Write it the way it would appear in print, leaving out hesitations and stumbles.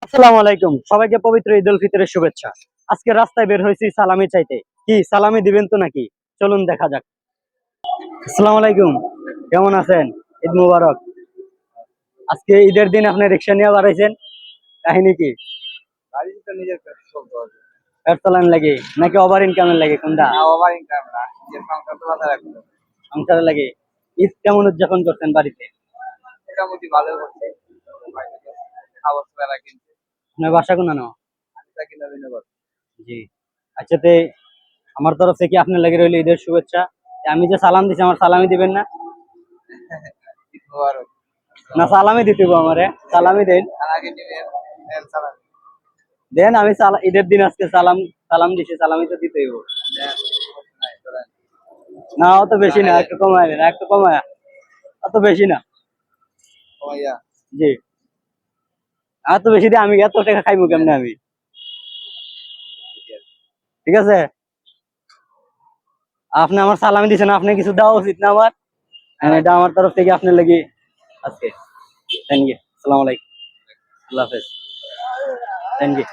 আসসালামু আলাইকুম, সবাইকে পবিত্র ঈদ উল ফিতরের শুভেচ্ছা। আজকে রাস্তায় বের হয়েছি সালামি চাইতে। কি সালামি দিবেন তো নাকি? চলুন দেখা যাক। আসসালামু আলাইকুম, কেমন আছেন? ঈদ মুবারক। আজকে ঈদের দিন আপনি রিক্সা নিয়ে বাড়াইছেন, কাহিনী কি? নিজের পেট চলতে হবে। পেট চালান লাগে নাকি ওভার ইনকামের লাগে, কোনটা? ওভার ইনকাম না, নিজের সংসার তো মাথায় রাখতে হবে। সংসারে লাগে। ঈদ কেমন উদযাপন করছেন বাড়িতে? মোটামুটি ভালো করছে। খাবার বেলা কিনছে, আপনার বাসা কোন? আচ্ছা কিনা বিনোদন। জি। আচ্ছা, তে আমার তরফ থেকে আপনার লাগে রইল ঈদের শুভেচ্ছা। আমি যে সালাম দিছি, আমার সালামি দিবেন না? ঈদ মোবারক। না, সালামি দিতে হবে আমারে, সালামি দেন। তার আগে দিনের সালাম দেন, আমি ঈদের দিন আজকে সালাম সালাম দিছি, সালামি তো দিতেই হবে। দেন, নাই ধরেন। না, অত বেশি না, একটু কমায় দেন, একটু কমায়। অত বেশি না। ও ইয়া, জি। এত বেশি দিয়ে আমি এত টাকা খাইবো কেমনে আমি? ঠিক আছে, আপনি আমার সালামি দিচ্ছেন, আপনি কিছু দেওয়া উচিত না আমার? এটা আমার তরফ থেকে আপনার লাগি আজকে। Thank you. আসসালামু আলাইকুম। আল্লাহ হাফেজ। Thank you.